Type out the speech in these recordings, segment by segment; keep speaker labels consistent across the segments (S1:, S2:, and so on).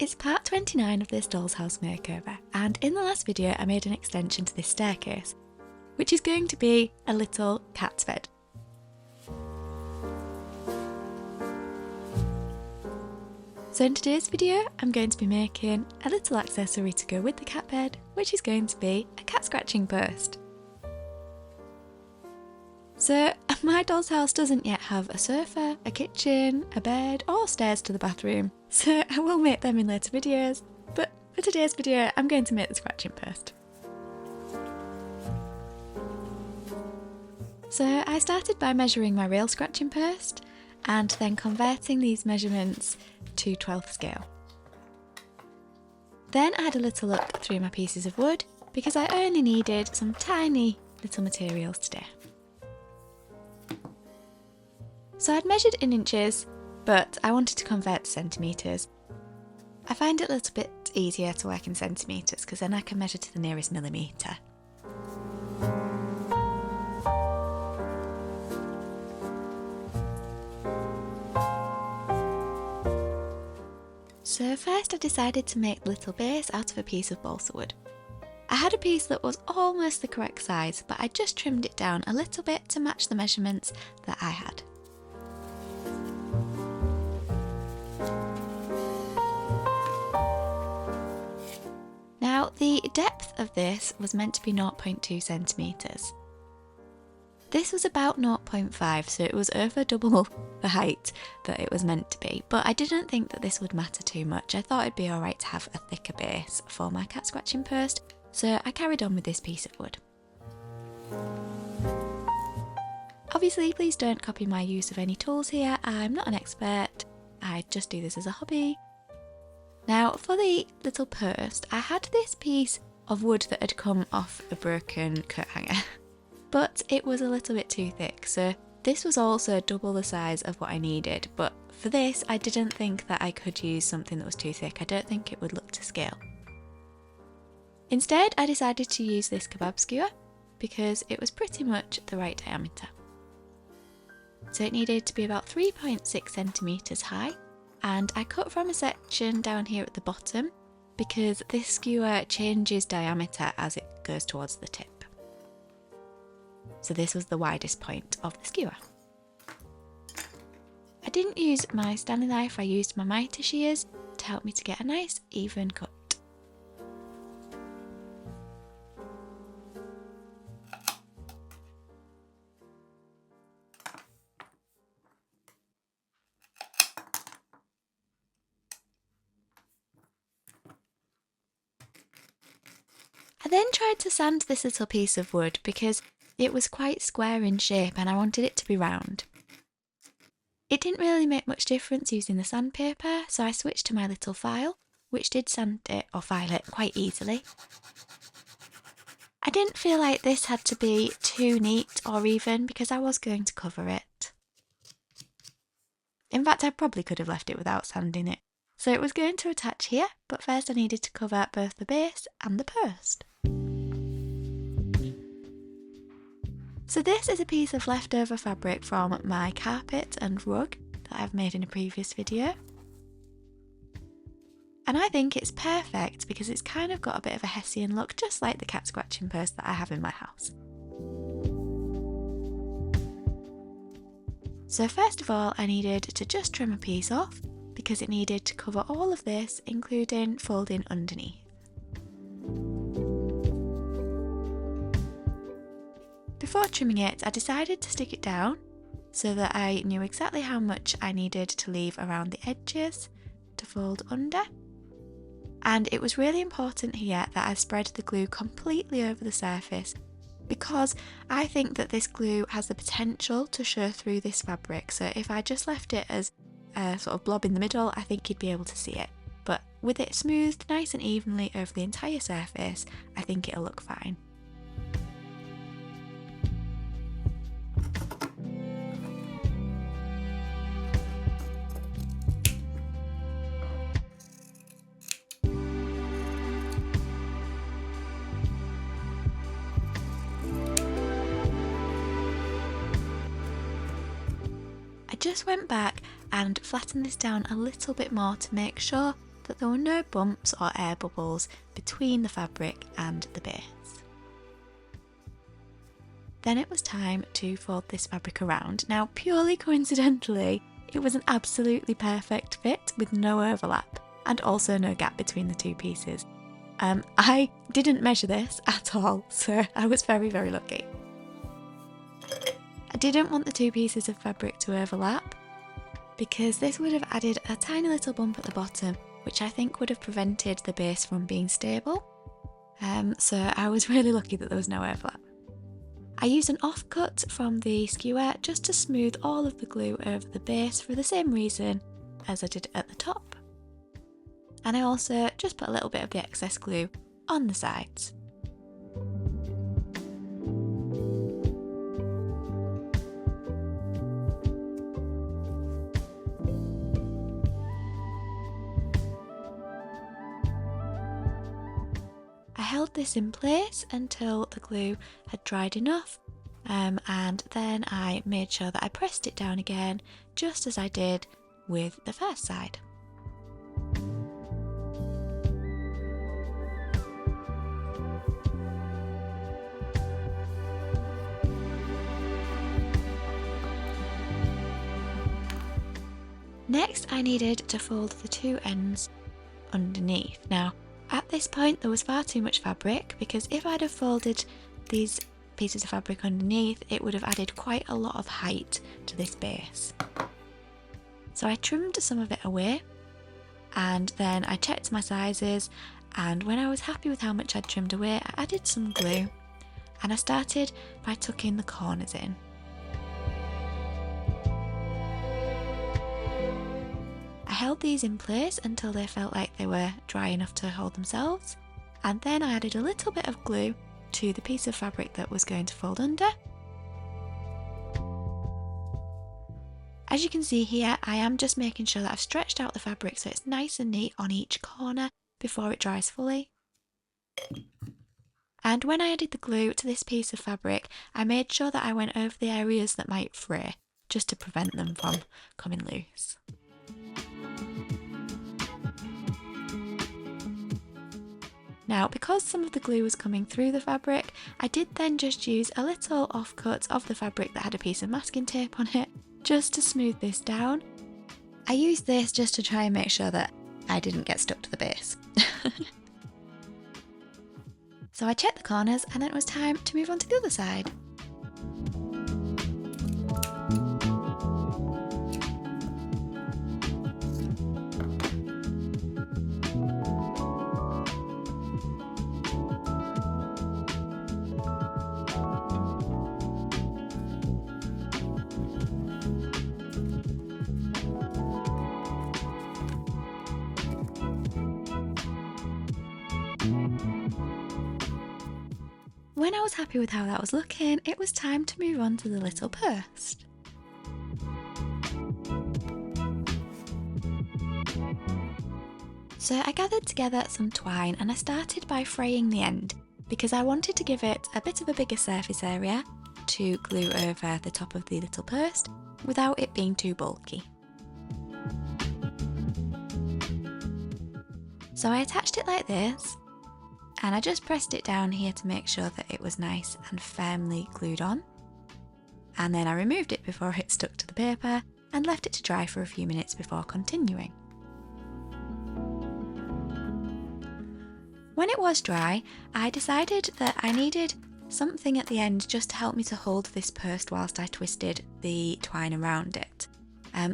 S1: is part 29 of this Dollhouse Makeover, and in the last video I made an extension to this staircase, which is going to be a little cat's bed. So in today's video I'm going to be making a little accessory to go with the cat bed, which is going to be a cat scratching post. So my doll's house doesn't yet have a sofa, a kitchen, a bed or stairs to the bathroom, so I will make them in later videos, but for today's video I'm going to make the scratching post. So I started by measuring my real scratching post and then converting these measurements to 12th scale. Then I had a little look through my pieces of wood because I only needed some tiny little materials today. So I'd measured in inches, but I wanted to convert to centimetres. I find it a little bit easier to work in centimetres because then I can measure to the nearest millimetre. So first I decided to make the little base out of a piece of balsa wood. I had a piece that was almost the correct size, but I just trimmed it down a little bit to match the measurements that I had. Now, the depth of this was meant to be 0.2 centimetres. This was about 0.5, so it was over double the height that it was meant to be, but I didn't think that this would matter too much. I thought it'd be alright to have a thicker base for my cat scratching post, so I carried on with this piece of wood. Obviously, please don't copy my use of any tools here. I'm not an expert, I just do this as a hobby. Now, for the little post, I had this piece of wood that had come off a broken coat hanger, but it was a little bit too thick, so this was also double the size of what I needed, but for this I didn't think that I could use something that was too thick. I don't think it would look to scale. Instead, I decided to use this kebab skewer because it was pretty much the right diameter. So it needed to be about 3.6 centimetres high, and I cut from a section down here at the bottom because this skewer changes diameter as it goes towards the tip. So this was the widest point of the skewer. I didn't use my Stanley knife, I used my mitre shears to help me to get a nice even cut. I then tried to sand this little piece of wood because it was quite square in shape and I wanted it to be round. It didn't really make much difference using the sandpaper, so I switched to my little file, which did sand it or file it quite easily. I didn't feel like this had to be too neat or even because I was going to cover it. In fact, I probably could have left it without sanding it. So it was going to attach here, but first I needed to cover both the base and the post. So this is a piece of leftover fabric from my carpet and rug that I've made in a previous video. And I think it's perfect because it's kind of got a bit of a Hessian look, just like the cat scratching post that I have in my house. So first of all, I needed to just trim a piece off because it needed to cover all of this, including folding underneath. Before trimming it, I decided to stick it down so that I knew exactly how much I needed to leave around the edges to fold under. And it was really important here that I spread the glue completely over the surface because I think that this glue has the potential to show through this fabric. So if I just left it as a sort of blob in the middle, I think you'd be able to see it. But with it smoothed nice and evenly over the entire surface, I think it'll look fine. I just went back and flattened this down a little bit more to make sure that there were no bumps or air bubbles between the fabric and the base. Then it was time to fold this fabric around. Now, purely coincidentally, it was an absolutely perfect fit with no overlap and also no gap between the two pieces. I didn't measure this at all, so I was very, very lucky. I didn't want the two pieces of fabric to overlap because this would have added a tiny little bump at the bottom, which I think would have prevented the base from being stable. So I was really lucky that there was no overlap. I used an offcut from the skewer just to smooth all of the glue over the base for the same reason as I did at the top. And I also just put a little bit of the excess glue on the sides. I held this in place until the glue had dried enough, and then I made sure that I pressed it down again, just as I did with the first side. Next, I needed to fold the two ends underneath. Now, at this point there was far too much fabric, because if I'd have folded these pieces of fabric underneath, it would have added quite a lot of height to this base. So I trimmed some of it away, and then I checked my sizes, and when I was happy with how much I'd trimmed away, I added some glue, and I started by tucking the corners in. I held these in place until they felt like they were dry enough to hold themselves, and then I added a little bit of glue to the piece of fabric that was going to fold under. As you can see here, I am just making sure that I've stretched out the fabric so it's nice and neat on each corner before it dries fully. And when I added the glue to this piece of fabric, I made sure that I went over the areas that might fray, just to prevent them from coming loose. Now, because some of the glue was coming through the fabric, I did then just use a little offcut of the fabric that had a piece of masking tape on it, just to smooth this down. I used this just to try and make sure that I didn't get stuck to the base. So I checked the corners, and then it was time to move on to the other side. When I was happy with how that was looking, it was time to move on to the little purse. So I gathered together some twine, and I started by fraying the end because I wanted to give it a bit of a bigger surface area to glue over the top of the little purse without it being too bulky. So I attached it like this, and I just pressed it down here to make sure that it was nice and firmly glued on. And then I removed it before it stuck to the paper and left it to dry for a few minutes before continuing. When it was dry, I decided that I needed something at the end just to help me to hold this purse whilst I twisted the twine around it.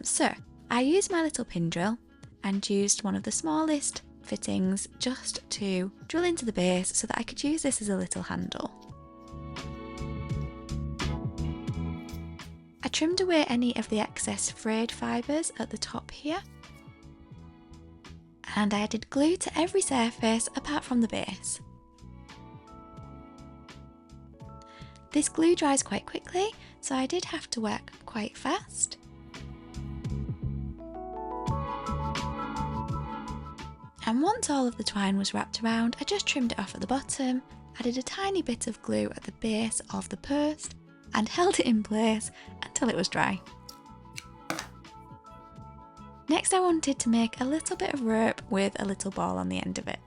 S1: So I used my little pin drill and used one of the smallest fittings just to drill into the base so that I could use this as a little handle. I trimmed away any of the excess frayed fibres at the top here, and I added glue to every surface apart from the base. This glue dries quite quickly, so I did have to work quite fast. And once all of the twine was wrapped around, I just trimmed it off at the bottom, added a tiny bit of glue at the base of the purse, and held it in place until it was dry. Next I wanted to make a little bit of rope with a little ball on the end of it.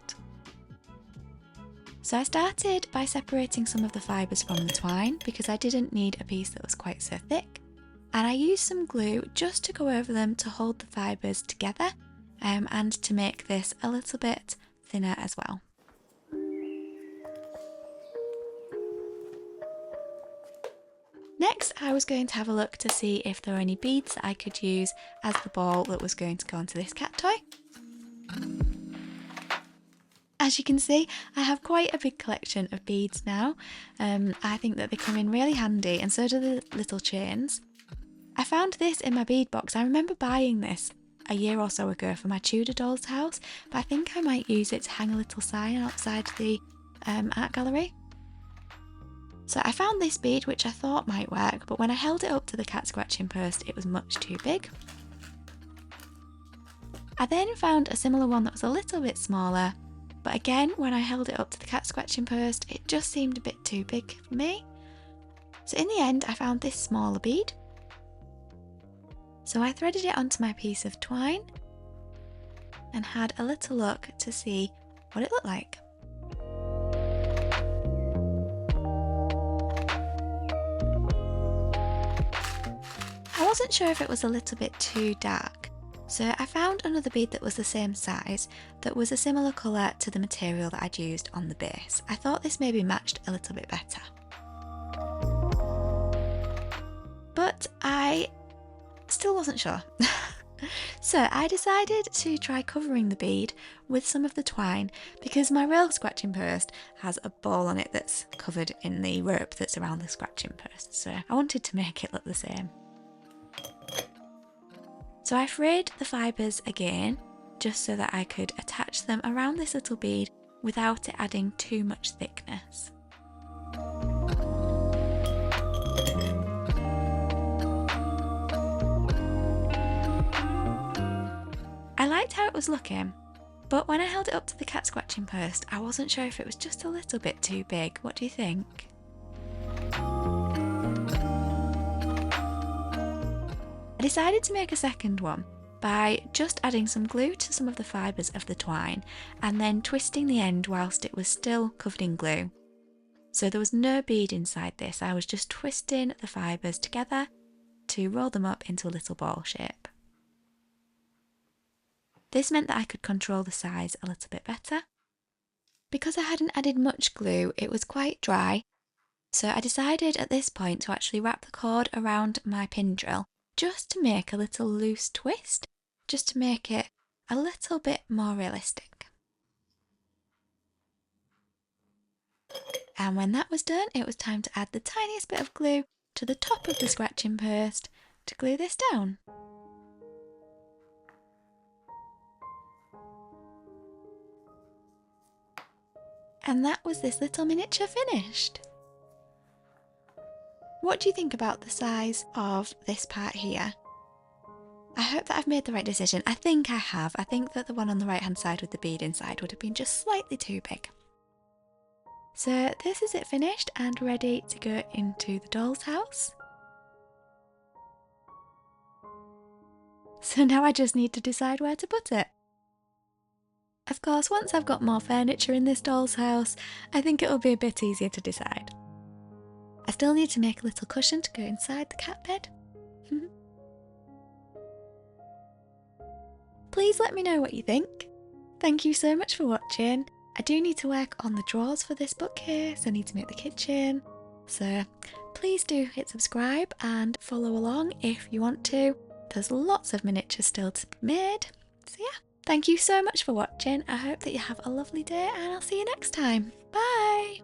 S1: So I started by separating some of the fibres from the twine because I didn't need a piece that was quite so thick, and I used some glue just to go over them to hold the fibres together and to make this a little bit thinner as well. Next I was going to have a look to see if there were any beads that I could use as the ball that was going to go onto this cat toy. As you can see, I have quite a big collection of beads now. I think that they come in really handy, and so do the little chains. I found this in my bead box. I remember buying this a year or so ago for my Tudor doll's house, but I think I might use it to hang a little sign outside the art gallery. So I found this bead which I thought might work, but when I held it up to the cat scratching post it was much too big. I then found a similar one that was a little bit smaller, but again when I held it up to the cat scratching post it just seemed a bit too big for me. So in the end I found this smaller bead. So I threaded it onto my piece of twine and had a little look to see what it looked like. I wasn't sure if it was a little bit too dark, so I found another bead that was the same size that was a similar colour to the material that I'd used on the base. I thought this maybe matched a little bit better. But I still wasn't sure. So I decided to try covering the bead with some of the twine because my real scratching post has a ball on it that's covered in the rope that's around the scratching post, so I wanted to make it look the same. So I frayed the fibres again just so that I could attach them around this little bead without it adding too much thickness. I liked how it was looking, but when I held it up to the cat scratching post I wasn't sure if it was just a little bit too big. What do you think? I decided to make a second one by just adding some glue to some of the fibres of the twine and then twisting the end whilst it was still covered in glue. So there was no bead inside this, I was just twisting the fibres together to roll them up into a little ball shape. This meant that I could control the size a little bit better. Because I hadn't added much glue, it was quite dry, so I decided at this point to actually wrap the cord around my pin drill just to make a little loose twist, just to make it a little bit more realistic. And when that was done, it was time to add the tiniest bit of glue to the top of the scratching post to glue this down. And that was this little miniature finished. What do you think about the size of this part here? I hope that I've made the right decision. I think I have. I think that the one on the right hand side with the bead inside would have been just slightly too big. So this is it finished and ready to go into the doll's house. So now I just need to decide where to put it. Of course, once I've got more furniture in this doll's house, I think it'll be a bit easier to decide. I still need to make a little cushion to go inside the cat bed. Please let me know what you think. Thank you so much for watching. I do need to work on the drawers for this bookcase, I need to make the kitchen, so please do hit subscribe and follow along if you want to. There's lots of miniatures still to be made, so yeah. Thank you so much for watching. I hope that you have a lovely day and I'll see you next time. Bye!